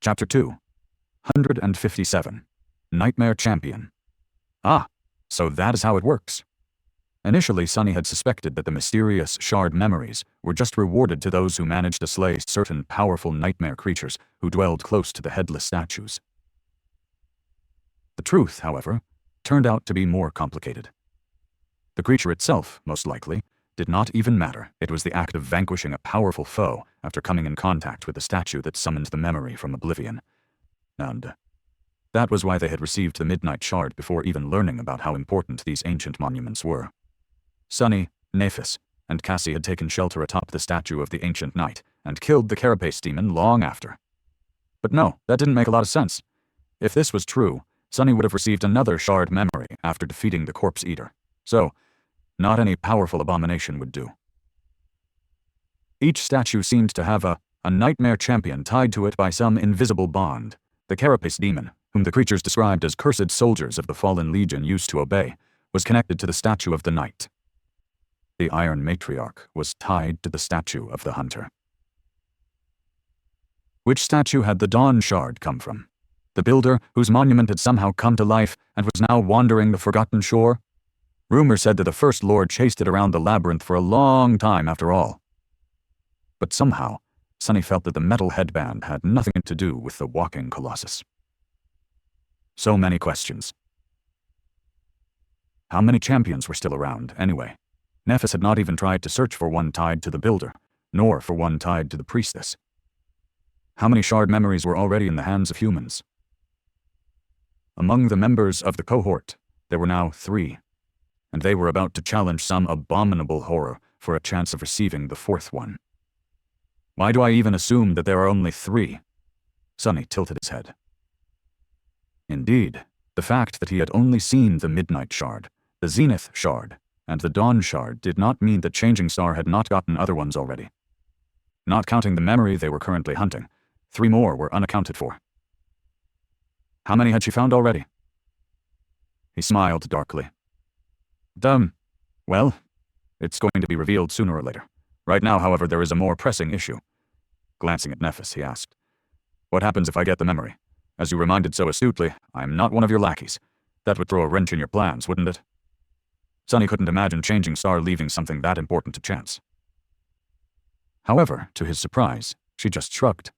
Chapter 257. Nightmare Champion. Ah, so that is how it works. Initially, Sunny had suspected that the mysterious shard memories were just rewarded to those who managed to slay certain powerful nightmare creatures who dwelled close to the headless statues. The truth, however, turned out to be more complicated. The creature itself, most likely, did not even matter. It was the act of vanquishing a powerful foe after coming in contact with the statue that summoned the memory from oblivion. And that was why they had received the Midnight Shard before even learning about how important these ancient monuments were. Sunny, Nephis, and Cassie had taken shelter atop the statue of the ancient knight and killed the Carapace demon long after. But no, that didn't make a lot of sense. If this was true, Sunny would have received another shard memory after defeating the Corpse Eater. So, not any powerful abomination would do. Each statue seemed to have a nightmare champion tied to it by some invisible bond. The Carapace demon, whom the creatures described as cursed soldiers of the fallen legion used to obey, was connected to the statue of the knight. The Iron Matriarch was tied to the statue of the hunter. Which statue had the Dawn Shard come from? The builder, whose monument had somehow come to life and was now wandering the forgotten shore? Rumor said that the First Lord chased it around the labyrinth for a long time after all. But somehow, Sunny felt that the metal headband had nothing to do with the walking colossus. So many questions. How many champions were still around, anyway? Nephis had not even tried to search for one tied to the builder, nor for one tied to the priestess. How many shard memories were already in the hands of humans? Among the members of the cohort, there were now 3, and they were about to challenge some abominable horror for a chance of receiving the 4th one. Why do I even assume that there are only 3? Sunny tilted his head. Indeed, the fact that he had only seen the Midnight Shard, the Zenith Shard, and the Dawn Shard did not mean that Changing Star had not gotten other ones already. Not counting the memory they were currently hunting, 3 more were unaccounted for. How many had she found already? He smiled darkly. Well, it's going to be revealed sooner or later. Right now, however, there is a more pressing issue. Glancing at Nephis, he asked, "What happens if I get the memory? As you reminded so astutely, I am not one of your lackeys. That would throw a wrench in your plans, wouldn't it?" Sunny couldn't imagine Changing Star leaving something that important to chance. However, to his surprise, she just shrugged.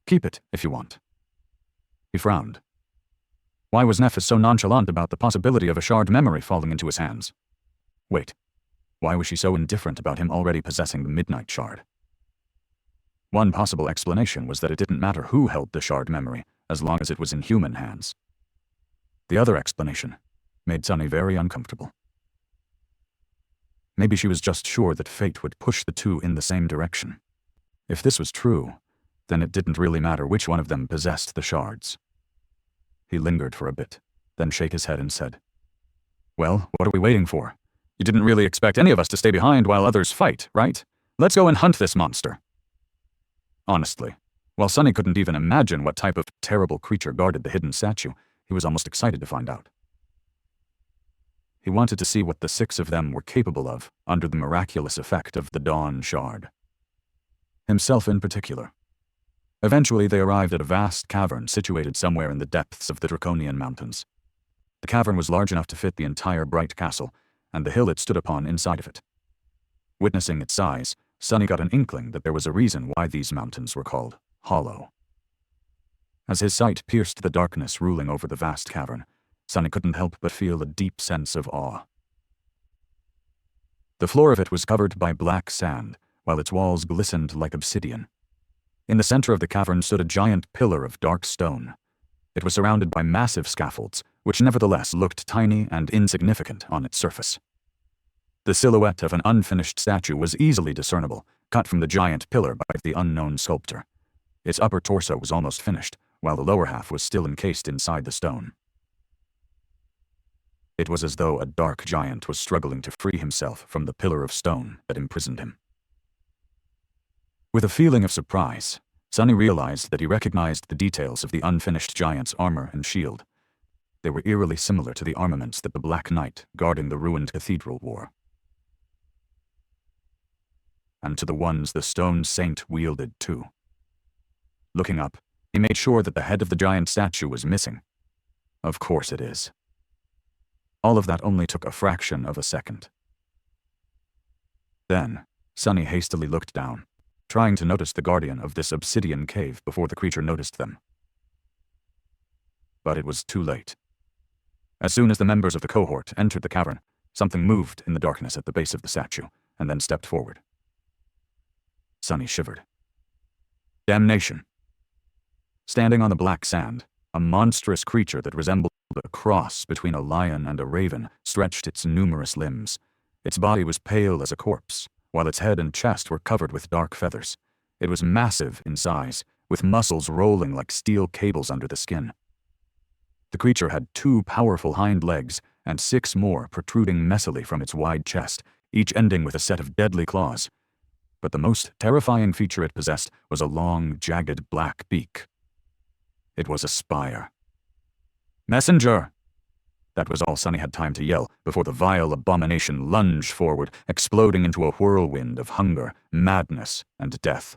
"Keep it, if you want." He frowned. Why was Nephis so nonchalant about the possibility of a shard memory falling into his hands? Wait, why was she so indifferent about him already possessing the Midnight Shard? One possible explanation was that it didn't matter who held the shard memory, as long as it was in human hands. The other explanation made Sunny very uncomfortable. Maybe she was just sure that fate would push the 2 in the same direction. If this was true, then it didn't really matter which one of them possessed the shards. He lingered for a bit, then shook his head and said, "Well, what are we waiting for? You didn't really expect any of us to stay behind while others fight, right? Let's go and hunt this monster." Honestly, while Sunny couldn't even imagine what type of terrible creature guarded the hidden statue, he was almost excited to find out. He wanted to see what the 6 of them were capable of under the miraculous effect of the Dawn Shard. Himself in particular. Eventually, they arrived at a vast cavern situated somewhere in the depths of the Draconian Mountains. The cavern was large enough to fit the entire Bright Castle, and the hill it stood upon inside of it. Witnessing its size, Sunny got an inkling that there was a reason why these mountains were called Hollow. As his sight pierced the darkness ruling over the vast cavern, Sunny couldn't help but feel a deep sense of awe. The floor of it was covered by black sand, while its walls glistened like obsidian. In the center of the cavern stood a giant pillar of dark stone. It was surrounded by massive scaffolds, which nevertheless looked tiny and insignificant on its surface. The silhouette of an unfinished statue was easily discernible, cut from the giant pillar by the unknown sculptor. Its upper torso was almost finished, while the lower half was still encased inside the stone. It was as though a dark giant was struggling to free himself from the pillar of stone that imprisoned him. With a feeling of surprise, Sunny realized that he recognized the details of the unfinished giant's armor and shield. They were eerily similar to the armaments that the Black Knight guarding the ruined cathedral wore. And to the ones the stone saint wielded too. Looking up, He made sure that the head of the giant statue was missing. Of course it is. All of that only took a fraction of a second. Then, Sunny hastily looked down, trying to notice the guardian of this obsidian cave before the creature noticed them. But it was too late. As soon as the members of the cohort entered the cavern, something moved in the darkness at the base of the statue, and then stepped forward. Sunny shivered. Damnation! Standing on the black sand, a monstrous creature that resembled a cross between a lion and a raven stretched its numerous limbs. Its body was pale as a corpse, while its head and chest were covered with dark feathers. It was massive in size, with muscles rolling like steel cables under the skin. The creature had 2 powerful hind legs and 6 more protruding messily from its wide chest, each ending with a set of deadly claws. But the most terrifying feature it possessed was a long, jagged black beak. It was a spire. "Messenger!" That was all Sunny had time to yell before the vile abomination lunged forward, exploding into a whirlwind of hunger, madness, and death.